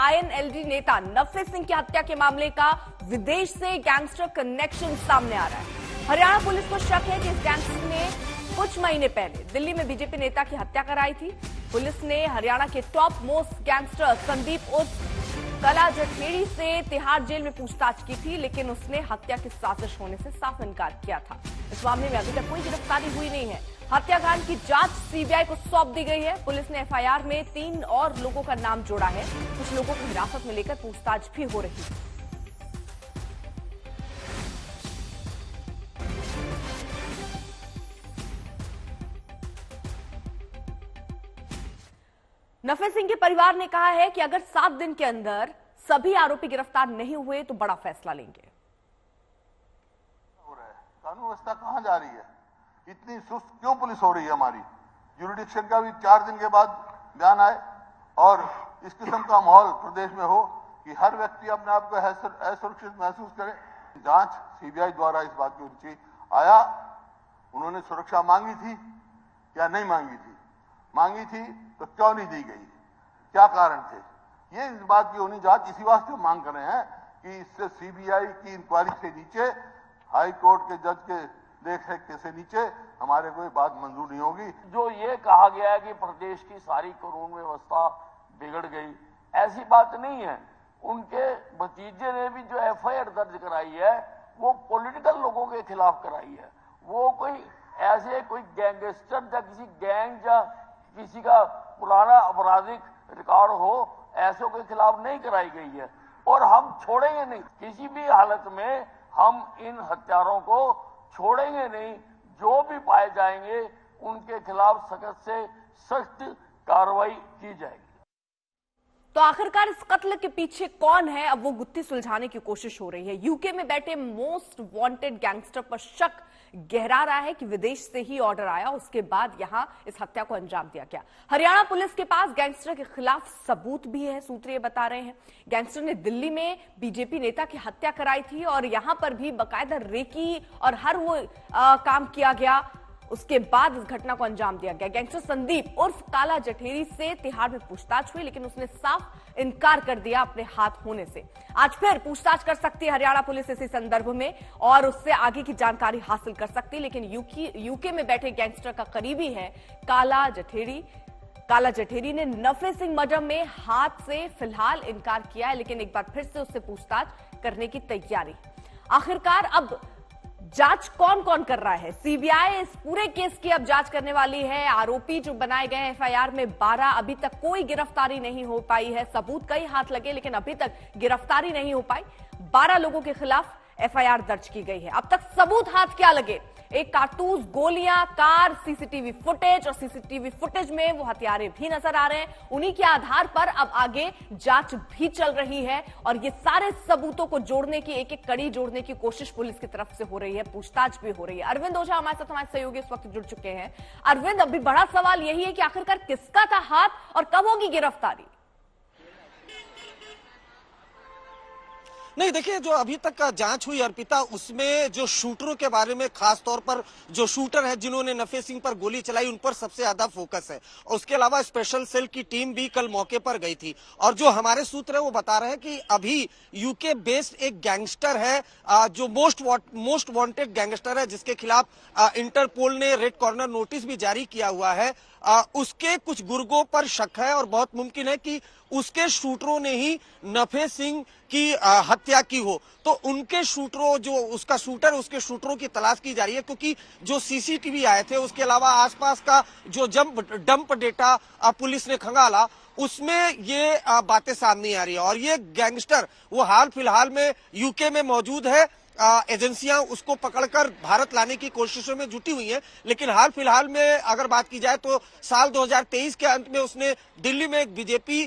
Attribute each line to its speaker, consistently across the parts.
Speaker 1: INLD नेता नफे सिंह की हत्या के मामले का विदेश से गैंगस्टर कनेक्शन सामने आ रहा है। हरियाणा पुलिस को शक है कि इस गैंगस्टर ने कुछ महीने पहले दिल्ली में बीजेपी नेता की हत्या कराई थी। पुलिस ने हरियाणा के टॉप मोस्ट गैंगस्टर संदीप उर्फ कला जठेड़ी से तिहाड़ जेल में पूछताछ की थी, लेकिन उसने हत्या की साजिश होने से साफ इनकार किया था। इस मामले में अभी तक कोई गिरफ्तारी हुई नहीं है। हत्याकांड की जांच सीबीआई को सौंप दी गई है। पुलिस ने एफआईआर में 3 और लोगों का नाम जोड़ा है। कुछ लोगों को हिरासत में लेकर पूछताछ भी हो रही है। नफे सिंह के परिवार ने कहा है कि अगर 7 दिन के अंदर सभी आरोपी गिरफ्तार नहीं हुए तो बड़ा फैसला लेंगे।
Speaker 2: कानून व्यवस्था कहां जा रही है? इतनी सुस्त क्यों पुलिस हो रही है हमारी? ज्यूरिडिक्शन का भी 4 दिन के बाद बयान आए और इस किस्म का माहौल प्रदेश में हो कि हर व्यक्ति अपने आप को असुरक्षित महसूस करे। जांच सीबीआई द्वारा इस बात की रुचि आया, उन्होंने सुरक्षा मांगी थी या नहीं मांगी थी? मांगी थी तो क्यों नहीं दी गई? क्या कारण थे? ये इस बात की होनी जांच इसी वास्ते मांग कर रहे हैं कि इससे सीबीआई की इंक्वायरी से नीचे, हाई कोर्ट के जज के देखरेख से नीचे हमारे कोई बात मंजूर नहीं होगी।
Speaker 3: जो ये कहा गया है कि प्रदेश की सारी कानून व्यवस्था बिगड़ गई, ऐसी बात नहीं है। उनके भतीजे ने भी जो एफआईआर दर्ज कराई है वो पॉलिटिकल लोगों के खिलाफ कराई है। वो कोई ऐसे कोई गैंगस्टर या किसी गैंग या किसी का पुराना आपराधिक रिकॉर्ड हो, ऐसों के खिलाफ नहीं कराई गई है और हम छोड़ेंगे नहीं। किसी भी हालत में हम इन हत्यारों को छोड़ेंगे नहीं। जो भी पाए जाएंगे उनके खिलाफ सख्त से सख्त कार्रवाई की जाएगी।
Speaker 1: तो आखिरकार इस कत्ल के पीछे कौन है, अब वो गुत्थी सुलझाने की कोशिश हो रही है। यूके में बैठे मोस्ट वांटेड गैंगस्टर पर शक गहरा रहा है कि विदेश से ही ऑर्डर आया, उसके बाद यहां इस हत्या को अंजाम दिया गया। हरियाणा पुलिस के पास गैंगस्टर के खिलाफ सबूत भी है। सूत्र ये बता रहे हैं गैंगस्टर ने दिल्ली में बीजेपी नेता की हत्या कराई थी और यहां पर भी बाकायदा रेकी और हर वो काम किया गया। उसके बाद इस घटना को अंजाम दिया गया। गैंगस्टर संदीप उर्फ काला जठेड़ी से तिहाड़ में पूछताछ हुई, लेकिन उसने साफ इनकार कर दिया अपने हाथ होने से। आज फिर पूछताछ कर सकती है हरियाणा पुलिस इसी संदर्भ में और उससे आगे की जानकारी हासिल कर सकती है। लेकिन यूके में बैठे गैंगस्टर का करीबी है काला जठेड़ी। काला जठेड़ी ने नफे सिंह मर्डर में हाथ से फिलहाल इनकार किया है, लेकिन एक बार फिर से उससे पूछताछ करने की तैयारी। आखिरकार अब जांच कौन कौन कर रहा है? सीबीआई इस पूरे केस की अब जांच करने वाली है। आरोपी जो बनाए गए एफआईआर में 12, अभी तक कोई गिरफ्तारी नहीं हो पाई है। सबूत कई हाथ लगे लेकिन अभी तक गिरफ्तारी नहीं हो पाई। 12 लोगों के खिलाफ एफआईआर दर्ज की गई है। अब तक सबूत हाथ क्या लगे? एक कारतूस, गोलियां, कार, सीसीटीवी फुटेज और सीसीटीवी फुटेज में वो हथियारे भी नजर आ रहे हैं। उन्हीं के आधार पर अब आगे जांच भी चल रही है और ये सारे सबूतों को जोड़ने की, एक एक कड़ी जोड़ने की कोशिश पुलिस की तरफ से हो रही है। पूछताछ भी हो रही है। अरविंद ओझा हमारे साथ, हमारे सहयोगी इस वक्त जुड़ चुके हैं। अरविंद, अभी बड़ा सवाल यही है कि आखिरकार किसका था हाथ और कब होगी गिरफ्तारी?
Speaker 4: नहीं, देखिए, जो अभी तक का जांच हुई अर्पिता, उसमें जो शूटरों के बारे में, खास तौर पर जो शूटर है जिन्होंने नफे सिंह पर गोली चलाई, उन पर सबसे ज्यादा फोकस है। और उसके अलावा स्पेशल सेल की टीम भी कल मौके पर गई थी और जो हमारे सूत्र है वो बता रहे हैं कि अभी यूके बेस्ड एक गैंगस्टर है जो मोस्ट वांटेड गैंगस्टर है, जिसके खिलाफ इंटरपोल ने रेड कॉर्नर नोटिस भी जारी किया हुआ है। उसके कुछ गुर्गों पर शक है और बहुत मुमकिन है कि उसके शूटरों ने ही नफे सिंह की हत्या की हो। तो उनके शूटरों, जो उसका शूटर, उसके शूटरों की तलाश की जा रही है, क्योंकि जो सीसीटीवी आए थे, उसके अलावा आसपास का जो डंप डेटा पुलिस ने खंगाला, उसमें ये बातें सामने आ रही है। और ये गैंगस्टर वो हाल फिलहाल में यूके में मौजूद है। एजेंसियां उसको पकड़कर भारत लाने की कोशिशों में जुटी हुई हैं, लेकिन हाल फिलहाल में अगर बात की जाए तो साल 2023 के अंत में उसने दिल्ली में एक बीजेपी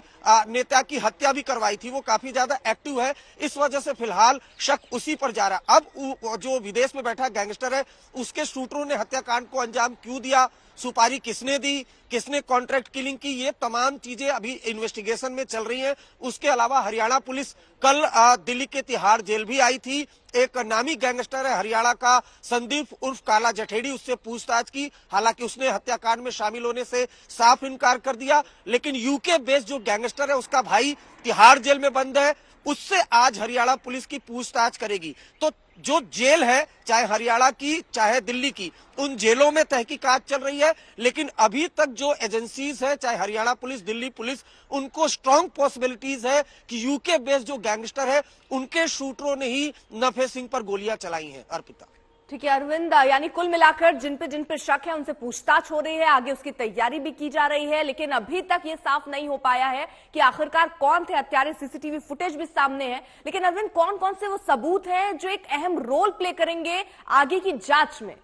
Speaker 4: नेता की हत्या भी करवाई थी। वो काफी ज्यादा एक्टिव है, इस वजह से फिलहाल शक उसी पर जा रहा है। अब जो विदेश में बैठा गैंगस्टर है, उसके शूटरों ने हत्याकांड को अंजाम क्यों दिया, सुपारी किसने दी, किसने कॉन्ट्रैक्ट किलिंग की, ये तमाम चीजें अभी इन्वेस्टिगेशन में चल रही हैं। उसके अलावा हरियाणा पुलिस कल दिल्ली के तिहाड़ जेल भी आई थी। एक नामी गैंगस्टर है हरियाणा का संदीप उर्फ काला जठेड़ी, उससे पूछताछ की। हालांकि उसने हत्याकांड में शामिल होने से साफ इनकार कर दिया। लेकिन यूके बेस्ड जो गैंगस्टर है उसका भाई तिहाड़ जेल में बंद है, उससे आज हरियाणा पुलिस की पूछताछ करेगी। तो जो जेल है, चाहे हरियाणा की चाहे दिल्ली की, उन जेलों में तहकीकात चल रही है। लेकिन अभी तक जो एजेंसीज है, चाहे हरियाणा पुलिस, दिल्ली पुलिस, उनको स्ट्रांग पॉसिबिलिटीज है कि यूके बेस्ड जो गैंगस्टर है उनके शूटरों ने ही नफे सिंह पर गोलियां चलाई हैं। अर्पिता।
Speaker 1: ठीक है अरविंद, यानी कुल मिलाकर जिन पे शक है उनसे पूछताछ हो रही है, आगे उसकी तैयारी भी की जा रही है। लेकिन अभी तक ये साफ नहीं हो पाया है कि आखिरकार कौन थे हत्यारे। सीसीटीवी फुटेज भी सामने है, लेकिन अरविंद कौन कौन से वो सबूत हैं जो एक अहम रोल प्ले करेंगे आगे की जांच में?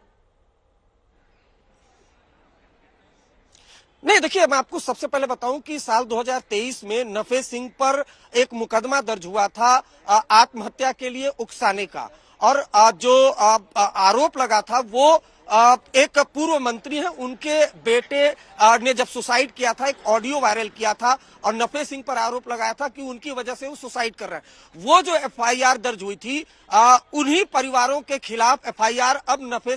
Speaker 4: नहीं, देखिए, मैं आपको सबसे पहले बताऊं कि साल 2023 में नफे सिंह पर एक मुकदमा दर्ज हुआ था आत्महत्या के लिए उकसाने का। और जो आरोप लगा था वो एक पूर्व मंत्री हैं, उनके बेटे ने जब सुसाइड किया था, एक ऑडियो वायरल किया था और नफे सिंह पर आरोप लगाया था कि उनकी वजह से वो सुसाइड कर रहे हैं। वो जो एफआईआर दर्ज हुई थी, उन्हीं परिवारों के खिलाफ एफआईआर अब नफे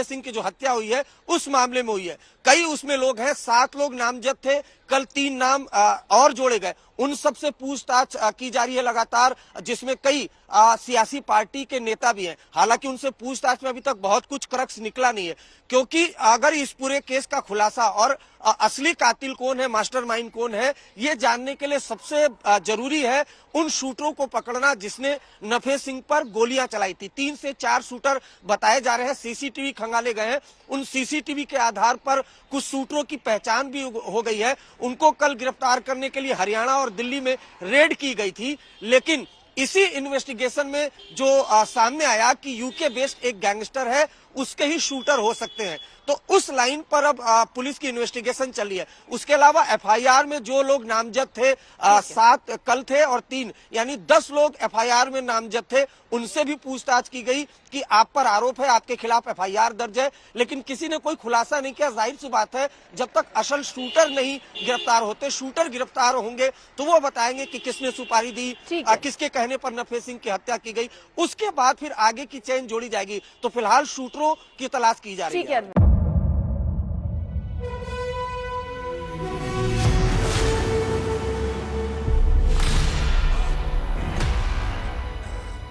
Speaker 4: सिंह की जो हत्या हुई है उस मामले में हुई है। कई उसमें लोग हैं, 7 लोग नामजद थे, कल 3 नाम और जोड़े गए। उन सब से पूछताछ की जा रही है लगातार, जिसमें कई सियासी पार्टी के नेता भी हैं। हालांकि उनसे पूछताछ में अभी तक बहुत कुछ क्रक्स निकला नहीं है, क्योंकि अगर इस पूरे केस का खुलासा और असली कातिल कौन है, मास्टरमाइंड कौन है, ये जानने के लिए सबसे जरूरी है उन शूटरों को पकड़ना जिसने नफे सिंह पर गोलियां चलाई थी। 3 से 4 शूटर बताए जा रहे हैं, सीसीटीवी खंगाले गए हैं। उन सीसीटीवी के आधार पर कुछ शूटरों की पहचान भी हो गई है। उनको कल गिरफ्तार करने के लिए हरियाणा और दिल्ली में रेड की गई थी। लेकिन इसी इन्वेस्टिगेशन में जो सामने आया कि यूके बेस्ड एक गैंगस्टर है, उसके ही शूटर हो सकते हैं, तो उस लाइन पर अब पुलिस की इन्वेस्टिगेशन चली है। उसके अलावा एफआईआर में जो लोग नामजद थे, 7 कल थे और 3 यानी 10 लोग एफआईआर में नामजद थे। उनसे भी पूछताछ की गई कि आप पर आरोप है, आपके खिलाफ एफआईआर दर्ज है, लेकिन किसी ने कोई खुलासा नहीं किया। जाहिर सी बात है, जब तक असल शूटर नहीं गिरफ्तार होते, शूटर गिरफ्तार होंगे तो वो बताएंगे कि किसने सुपारी दी, किसके कहने पर नफे सिंह की हत्या की गई। उसके बाद फिर आगे की चेन जोड़ी जाएगी। तो फिलहाल शूटरों की तलाश की जा रही है।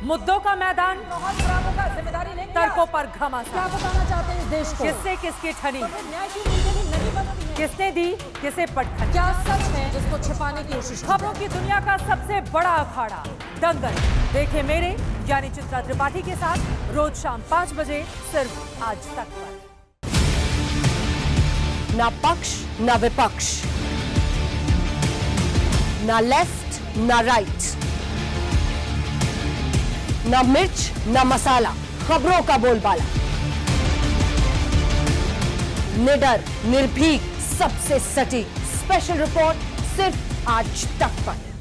Speaker 5: मुद्दों का मैदान, तर्कों पर घमासान। क्या बताना चाहते हैं इस देश को? किससे किसकी ठनी, किसने दी किसे पटखनी, क्या सच है जिसको छिपाने की कोशिश? खबरों की दुनिया का सबसे बड़ा अखाड़ा दंगल देखे मेरे यानी चित्रा त्रिपाठी के साथ रोज शाम 5 बजे सिर्फ आज तक पर।
Speaker 6: ना पक्ष ना विपक्ष, ना लेफ्ट ना राइट, ना मिर्च ना मसाला, खबरों का बोलबाला, निडर निर्भीक सबसे सटीक स्पेशल रिपोर्ट सिर्फ आज तक पर।